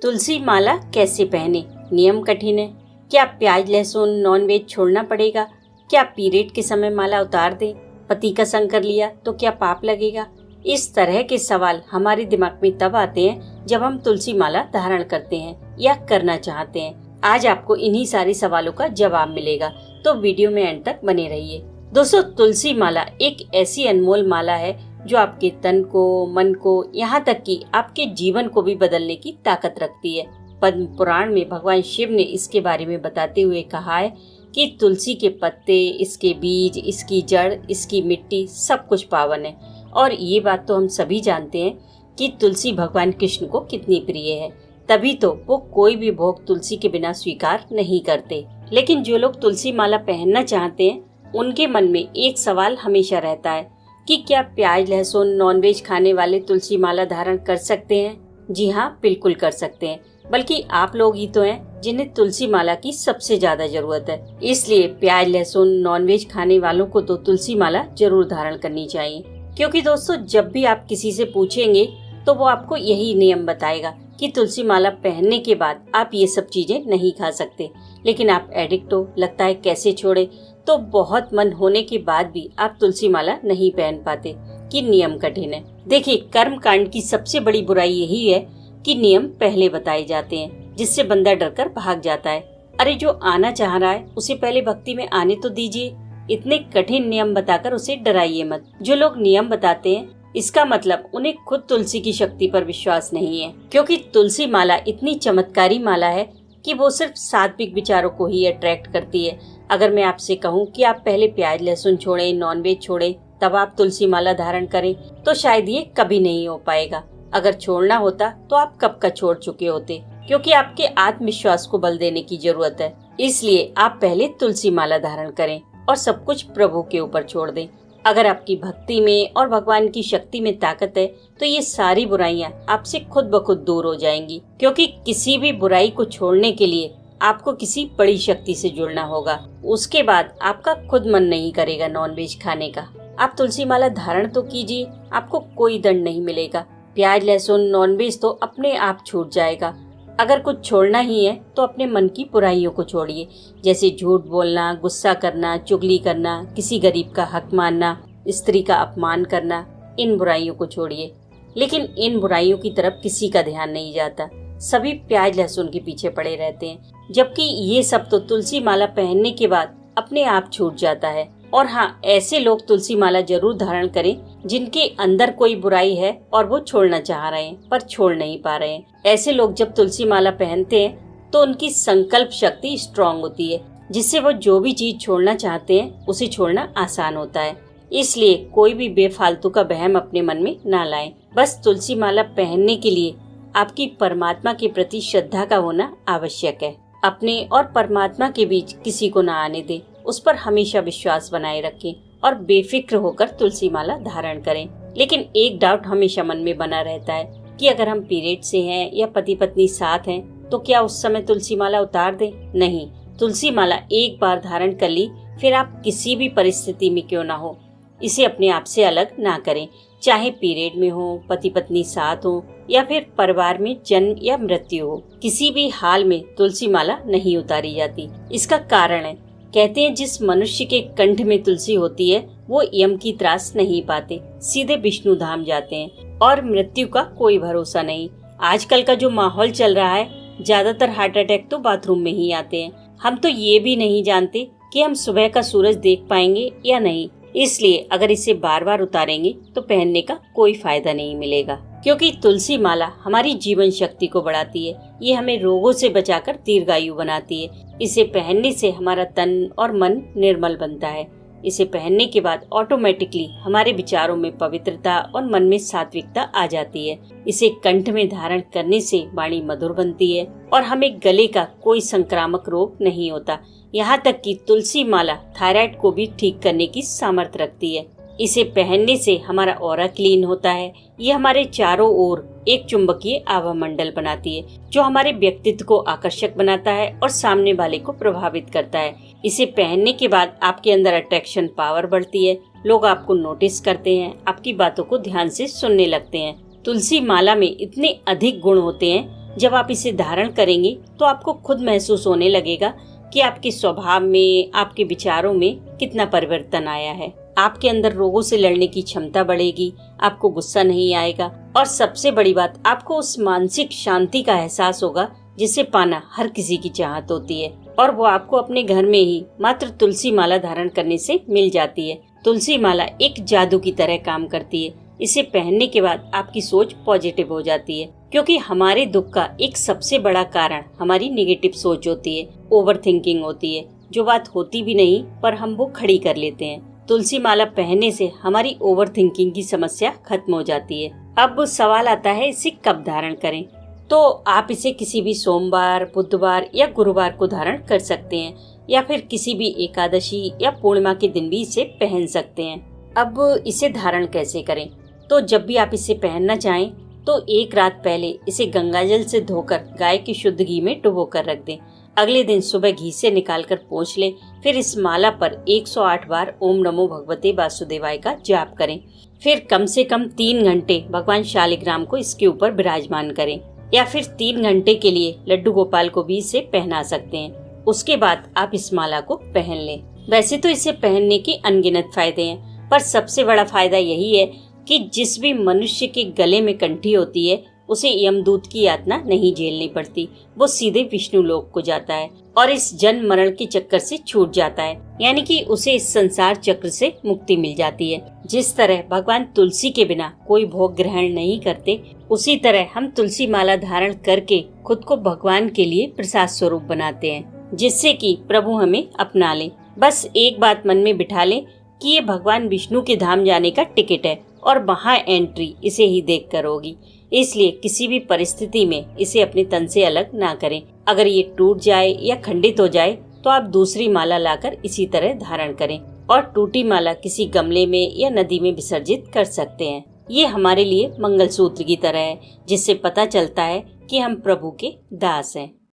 तुलसी माला कैसे पहने? नियम कठिन है। क्या प्याज लहसुन नॉनवेज छोड़ना पड़ेगा? क्या पीरियड के समय माला उतार दें? पति का संग कर लिया तो क्या पाप लगेगा? इस तरह के सवाल हमारे दिमाग में तब आते हैं जब हम तुलसी माला धारण करते हैं या करना चाहते हैं। आज आपको इन्हीं सारे सवालों का जवाब मिलेगा, तो वीडियो में अंत तक बने रहिए। दोस्तों, तुलसी माला एक ऐसी अनमोल माला है जो आपके तन को, मन को, यहाँ तक कि आपके जीवन को भी बदलने की ताकत रखती है। पद्म पुराण में भगवान शिव ने इसके बारे में बताते हुए कहा है कि तुलसी के पत्ते, इसके बीज, इसकी जड़, इसकी मिट्टी सब कुछ पावन है। और ये बात तो हम सभी जानते हैं कि तुलसी भगवान कृष्ण को कितनी प्रिय है, तभी तो वो कोई भी भोग तुलसी के बिना स्वीकार नहीं करते। लेकिन जो लोग तुलसी माला पहनना चाहते हैं, उनके मन में एक सवाल हमेशा रहता है कि क्या प्याज लहसुन नॉनवेज खाने वाले तुलसी माला धारण कर सकते हैं? जी हाँ, बिल्कुल कर सकते हैं। बल्कि आप लोग ही तो हैं जिन्हें तुलसी माला की सबसे ज्यादा जरूरत है। इसलिए प्याज लहसुन नॉनवेज खाने वालों को तो तुलसी माला जरूर धारण करनी चाहिए। क्योंकि दोस्तों, जब भी आप किसी से पूछेंगे तो वो आपको यही नियम बताएगा कि तुलसी माला पहनने के बाद आप ये सब चीजें नहीं खा सकते। लेकिन आप एडिक्ट हो, लगता है कैसे छोड़े, तो बहुत मन होने के बाद भी आप तुलसी माला नहीं पहन पाते कि नियम कठिन है। देखिए, कर्म कांड की सबसे बड़ी बुराई यही है कि नियम पहले बताए जाते हैं, जिससे बंदा डरकर भाग जाता है। अरे, जो आना चाह रहा है उसे पहले भक्ति में आने तो दीजिए। इतने कठिन नियम बताकर उसे डराइए मत। जो लोग नियम बताते हैं, इसका मतलब उन्हें खुद तुलसी की शक्ति पर विश्वास नहीं है। क्योंकि तुलसी माला इतनी चमत्कारी माला है कि वो सिर्फ सात्विक विचारों को ही अट्रैक्ट करती है। अगर मैं आपसे कहूँ कि आप पहले प्याज लहसुन छोड़ें, नॉनवेज छोड़ें, तब आप तुलसी माला धारण करें, तो शायद ये कभी नहीं हो पाएगा। अगर छोड़ना होता तो आप कब का छोड़ चुके होते, क्योंकि आपके आत्मविश्वास को बल देने की जरूरत है। इसलिए आप पहले तुलसी माला धारण करें और सब कुछ प्रभु के ऊपर छोड़ दें। अगर आपकी भक्ति में और भगवान की शक्ति में ताकत है, तो ये सारी बुराइयां आपसे खुद ब खुद दूर हो जाएंगी। क्योंकि किसी भी बुराई को छोड़ने के लिए आपको किसी बड़ी शक्ति से जुड़ना होगा। उसके बाद आपका खुद मन नहीं करेगा नॉनवेज खाने का। आप तुलसी माला धारण तो कीजिए, आपको कोई दंड नहीं मिलेगा। प्याज लहसुन नॉनवेज तो अपने आप छूट जाएगा। अगर कुछ छोड़ना ही है तो अपने मन की बुराइयों को छोड़िए, जैसे झूठ बोलना, गुस्सा करना, चुगली करना, किसी गरीब का हक मानना, स्त्री का अपमान करना। इन बुराइयों को छोड़िए। लेकिन इन बुराइयों की तरफ किसी का ध्यान नहीं जाता। सभी प्याज लहसुन के पीछे पड़े रहते हैं, जबकि ये सब तो तुलसी माला पहनने के बाद अपने आप छूट जाता है। और हाँ, ऐसे लोग तुलसी माला जरूर धारण करें जिनके अंदर कोई बुराई है और वो छोड़ना चाह रहे हैं पर छोड़ नहीं पा रहे हैं। ऐसे लोग जब तुलसी माला पहनते हैं तो उनकी संकल्प शक्ति स्ट्रांग होती है, जिससे वो जो भी चीज छोड़ना चाहते हैं उसे छोड़ना आसान होता है। इसलिए कोई भी बेफालतू का वहम अपने मन में ना लाएं। बस तुलसी माला पहनने के लिए आपकी परमात्मा के प्रति श्रद्धा का होना आवश्यक है। अपने और परमात्मा के बीच किसी को ना आने दें। उस पर हमेशा विश्वास बनाए रखें और बेफिक्र होकर तुलसी माला धारण करें। लेकिन एक डाउट हमेशा मन में बना रहता है कि अगर हम पीरियड से हैं या पति पत्नी साथ हैं, तो क्या उस समय तुलसी माला उतार दें? नहीं, तुलसी माला एक बार धारण कर ली, फिर आप किसी भी परिस्थिति में क्यों ना हो, इसे अपने आप से अलग ना करें। चाहे पीरियड में हो, पति पत्नी साथ हो, या फिर परिवार में जन्म या मृत्यु हो, किसी भी हाल में तुलसी माला नहीं उतारी जाती। इसका कारण है, कहते हैं जिस मनुष्य के कंठ में तुलसी होती है वो यम की त्रास नहीं पाते, सीधे विष्णु धाम जाते हैं। और मृत्यु का कोई भरोसा नहीं। आजकल का जो माहौल चल रहा है, ज्यादातर हार्ट अटैक तो बाथरूम में ही आते हैं। हम तो ये भी नहीं जानते कि हम सुबह का सूरज देख पाएंगे या नहीं। इसलिए अगर इसे बार बार उतारेंगे तो पहनने का कोई फायदा नहीं मिलेगा। क्योंकि तुलसी माला हमारी जीवन शक्ति को बढ़ाती है। ये हमें रोगों से बचाकर दीर्घायु बनाती है। इसे पहनने से हमारा तन और मन निर्मल बनता है। इसे पहनने के बाद ऑटोमेटिकली हमारे विचारों में पवित्रता और मन में सात्विकता आ जाती है। इसे कंठ में धारण करने से वाणी मधुर बनती है और हमें गले का कोई संक्रामक रोग नहीं होता। यहाँ तक कि तुलसी माला थायराइड को भी ठीक करने की सामर्थ्य रखती है। इसे पहनने से हमारा ऑरा क्लीन होता है। ये हमारे चारों ओर एक चुंबकीय आभा मंडल बनाती है, जो हमारे व्यक्तित्व को आकर्षक बनाता है और सामने वाले को प्रभावित करता है। इसे पहनने के बाद आपके अंदर अट्रैक्शन पावर बढ़ती है। लोग आपको नोटिस करते हैं, आपकी बातों को ध्यान से सुनने लगते हैं। तुलसी माला में इतने अधिक गुण होते हैं जब आप इसे धारण करेंगे तो आपको खुद महसूस होने लगेगा कि आपके स्वभाव में, आपके विचारों में कितना परिवर्तन आया है। आपके अंदर रोगों से लड़ने की क्षमता बढ़ेगी, आपको गुस्सा नहीं आएगा और सबसे बड़ी बात, आपको उस मानसिक शांति का एहसास होगा जिसे पाना हर किसी की चाहत होती है और वो आपको अपने घर में ही मात्र तुलसी माला धारण करने से मिल जाती है। तुलसी माला एक जादू की तरह काम करती है। इसे पहनने के बाद आपकी सोच पॉजिटिव हो जाती है, क्योंकि हमारे दुख का एक सबसे बड़ा कारण हमारी नेगेटिव सोच होती है, ओवर थिंकिंग होती है, जो बात होती भी नहीं पर हम वो खड़ी कर लेते हैं। तुलसी माला पहनने से हमारी ओवर थिंकिंग की समस्या खत्म हो जाती है। अब सवाल आता है इसे कब धारण करें। तो आप इसे किसी भी सोमवार, बुधवार या गुरुवार को धारण कर सकते हैं या फिर किसी भी एकादशी या पूर्णिमा के दिन भी इसे पहन सकते हैं। अब इसे धारण कैसे करें? तो जब भी आप इसे पहनना चाहें तो एक रात पहले इसे गंगाजल से धोकर गाय के शुद्ध घी में डुबो कर रख दें। अगले दिन सुबह घी से निकालकर पोंछ लें। फिर इस माला पर 108 बार ओम नमो भगवते वासुदेवाय का जाप करें। फिर कम से कम 3 घंटे भगवान शालिग्राम को इसके ऊपर विराजमान करें या फिर 3 घंटे के लिए लड्डू गोपाल को भी इसे पहना सकते हैं। उसके बाद आप इस माला को पहन लें। वैसे तो इसे पहनने के अनगिनत फायदे हैं, पर सबसे बड़ा फायदा यही है कि जिस भी मनुष्य के गले में कंठी होती है उसे यमदूत की यातना नहीं झेलनी पड़ती। वो सीधे विष्णु लोक को जाता है और इस जन्म मरण के चक्कर से छूट जाता है, यानी कि उसे इस संसार चक्र से मुक्ति मिल जाती है। जिस तरह भगवान तुलसी के बिना कोई भोग ग्रहण नहीं करते, उसी तरह हम तुलसी माला धारण करके खुद को भगवान के लिए प्रसाद स्वरूप बनाते हैं, जिससे कि प्रभु हमें अपना ले। बस एक बात मन में बिठा लें कि ये भगवान विष्णु के धाम जाने का टिकट है और वहाँ एंट्री इसे ही देख कर होगी। इसलिए किसी भी परिस्थिति में इसे अपने तन से अलग ना करें। अगर ये टूट जाए या खंडित हो जाए तो आप दूसरी माला लाकर इसी तरह धारण करें और टूटी माला किसी गमले में या नदी में विसर्जित कर सकते हैं। ये हमारे लिए मंगलसूत्र की तरह है, जिससे पता चलता है कि हम प्रभु के दास हैं।